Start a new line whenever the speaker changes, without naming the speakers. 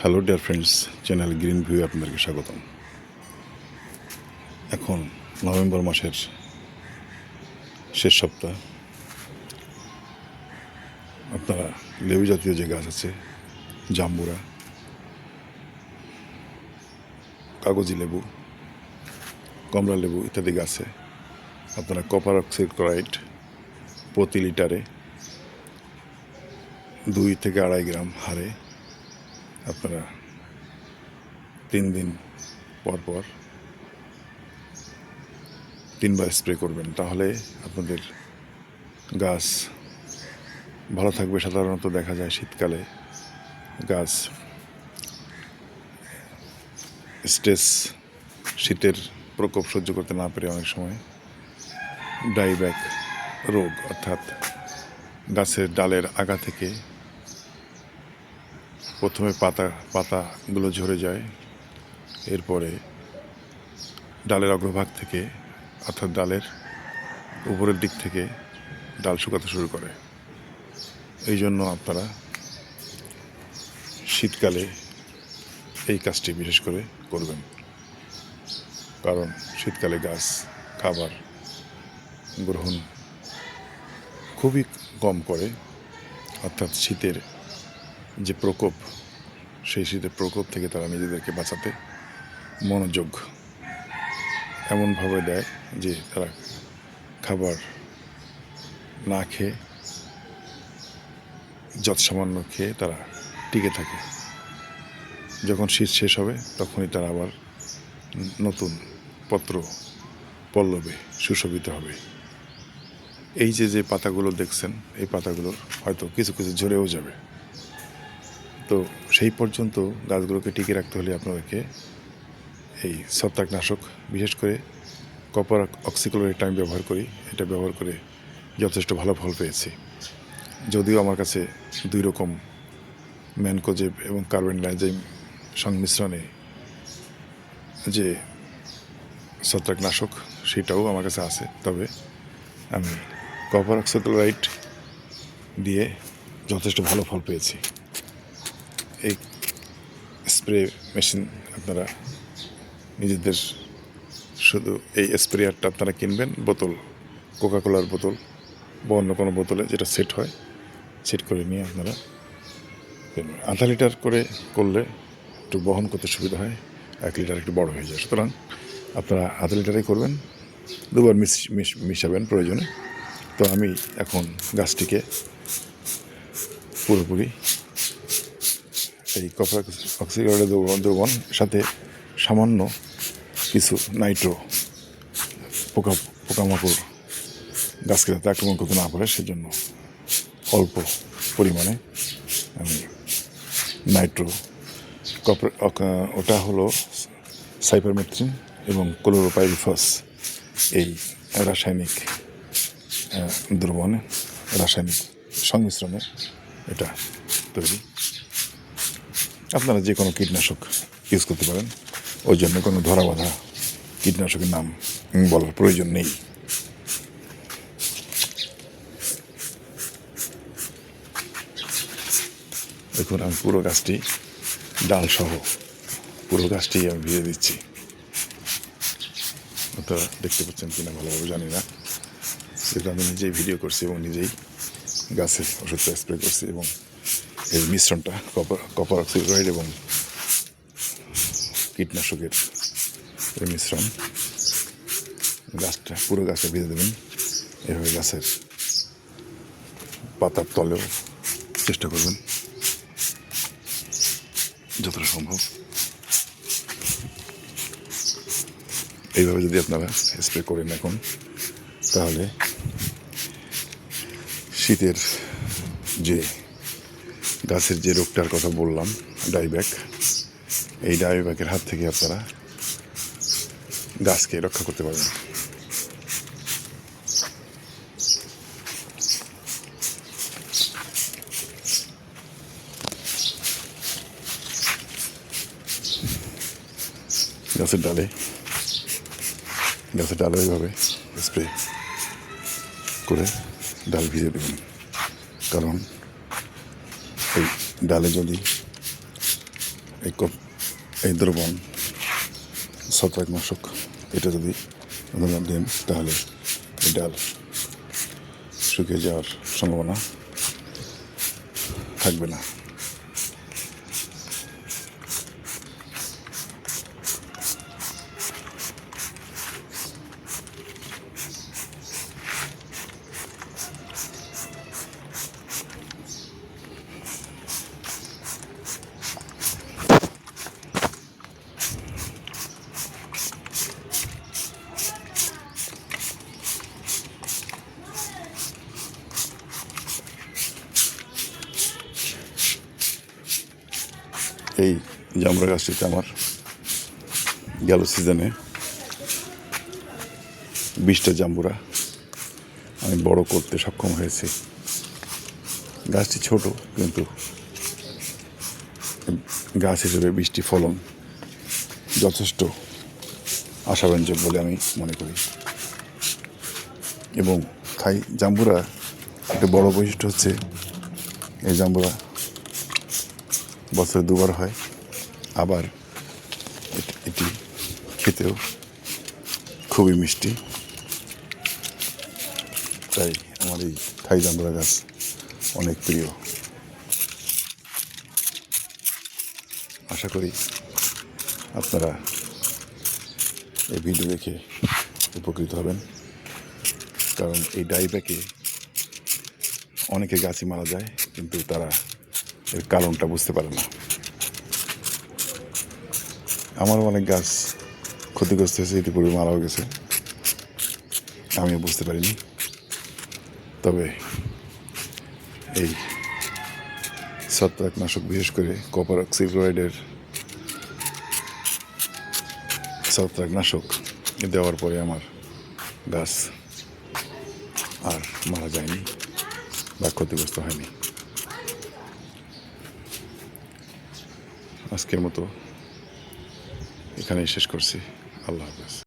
Hello dear friends, channel green view আপনাদেরকে স্বাগতম। এখন নভেম্বর মাসের শেষ সপ্তাহ। আপনারা লেবু জাতীয় যে গাছ আছে, জাম্বুরা, কাগজি লেবু, কমলা লেবু ইত্যাদি গাছে আপনারা কপার অক্সিক্লোরাইড প্রতি লিটারে 2 থেকে 2.5 গ্রাম হারে আপনারা 3 দিন পর পর 3বার স্প্রে করবেন। তাহলে আপনাদের গাছ ভালো থাকবে। সাধারণত দেখা যায় শীতকালে গাছ শীতের প্রকোপ সহ্য করতে না পেরে অনেক সময় ডাইব্যাক রোগ, অর্থাৎ গাছের ডালের আগা থেকে প্রথমে পাতাগুলো ঝরে যায়, এরপরে ডালের অগ্রভাগ থেকে অর্থাৎ ডালের উপরের দিক থেকে ডাল শুকাতে শুরু করে। এই জন্য আপনারা শীতকালে এই কাজটি বিশেষ করে করবেন, কারণ শীতকালে গাছ খাবার গ্রহণ খুবই কম করে, অর্থাৎ শীতের যে প্রকোপ, সেই শীতের প্রকোপ থেকে তারা নিজেদেরকে বাঁচাতে মনোযোগ এমনভাবে দেয় যে তারা খাবার না খেয়ে যৎসামান্য খেয়ে তারা টিকে থাকে। যখন শীত শেষ হবে তখনই তারা আবার নতুন পত্র পল্লবে সুশোভিত হবে। এই যে পাতাগুলো দেখছেন, এই পাতাগুলো হয়তো কিছু কিছু ঝরেও যাবে। তো সেই পর্যন্ত গাছগুলোকে টিকে রাখতে হলে আপনাদেরকে এই ছত্রাকনাশক, বিশেষ করে কপার অক্সিক্লোরাইড আমি ব্যবহার করি। এটা ব্যবহার করে যথেষ্ট ভালো ফল পেয়েছি। যদিও আমার কাছে 2 রকম ম্যানকোজেব এবং কার্বেন্ডাইজিম সংমিশ্রণে যে ছত্রাকনাশক সেটাও আমার কাছে আছে, তবে আমি কপার অক্সিক্লোরাইড দিয়ে যথেষ্ট ভালো ফল পেয়েছি। এই স্প্রে মেশিন আপনারা নিজেদের শুধু এই স্প্রেয়ারটা আপনারা কিনবেন, বোতল, কোকাকোলার বোতল বা অন্য কোনো বোতলে যেটা সেট করে নিয়ে আপনারা কিনবেন। 0.5 লিটার করে করলে একটু বহন করতে সুবিধা হয়, 1 লিটার একটু বড় হয়ে যায়। সুতরাং আপনারা 0.5 লিটারেই করবেন, 2বার মিশাবেন প্রয়োজনে। তো আমি এখন গাছটিকে পুরোপুরি এই কপার অক্সিক্লোরাইড দ্রবণ সাথে সামান্য কিছু নাইট্রো, পোকামাকড় গাছকে যাতে আক্রমণ করতে না পারে সেজন্য অল্প পরিমাণে আমি নাইট্রো ওটা হলো সাইপারমেথ্রিন এবং ক্লোরোপাইরিফস, এই রাসায়নিক রাসায়নিক সংমিশ্রণে এটা তৈরি। আপনারা যে কোনো কীটনাশক ইউজ করতে পারেন, ওই জন্য কোনো ধরা বাঁধা কীটনাশকের নাম বলার প্রয়োজন নেই। দেখুন, আমি পুরো গাছটি ডাল সহ পুরো গাছটি আমি ভিজে দিচ্ছি। আপনারা দেখতে পাচ্ছেন কিনা ভালোভাবে জানি না, সেটা আমি নিজেই ভিডিও করছি এবং নিজেই গাছের ওষুধটা স্প্রে করছি। এবং এই মিশ্রণটা কপার অক্সিক্লোরাইড এবং কীটনাশকের এই মিশ্রণ পুরো গাছটা ভিজে দেবেন। এভাবে গাছের পাতার তলেও চেষ্টা করবেন যতটা সম্ভব। এইভাবে যদি আপনারা স্প্রে করেন এখন, তাহলে শীতের যে গাছের যে রোগটার কথা বললাম, ডাইব্যাক, এই ডাইব্যাকের হাত থেকে আপনারা গাছকে রক্ষা করতে পারবেন। গাছের ডালে এইভাবে স্প্রে করে ডাল ভিজে দেবেন, কারণ এই ডালে যদি এই দ্রবণ ছত্রাকনাশক এটা যদি আপনারা দেন তাহলে এই ডাল শুকিয়ে যাওয়ার সম্ভাবনা থাকবে না। এই জামরা গাছটিতে আমার গেল সিজনে 20টা জাম্বুরা আমি বড় করতে সক্ষম হয়েছি। গাছটি ছোট কিন্তু গাছ হিসেবে 20টি ফলন যথেষ্ট আশাব্যঞ্জক বলে আমি মনে করি। এবং থাই জাম্বুরা একটা বড় বৈশিষ্ট্য হচ্ছে এই জাম্বুরা বছরে 2বার হয়, আবার এটি খেতেও খুবই মিষ্টি। তাই আমার এই থাই জাম্বুরা গাছ অনেক প্রিয়। আশা করি আপনারা এই ভিডিও দেখে উপকৃত হবেন, কারণ এই ডাইব্যাকে অনেকে গাছই মারা যায় কিন্তু তারা এর কারণটা বুঝতে পারে না। আমারও অনেক গাছ ক্ষতিগ্রস্ত হয়েছে, ইতিপূর্বে মারাও গেছে, আমিও বুঝতে পারিনি। তবে এই ছত্রাকনাশক, বিশেষ করে কপার অক্সিক্লোরাইডের ছত্রাকনাশক দেওয়ার পরে আমার গাছ আর মারা যায়নি বা ক্ষতিগ্রস্ত হয়নি। আজকের মতো এখানেই শেষ করছি। আল্লাহ হাফেজ।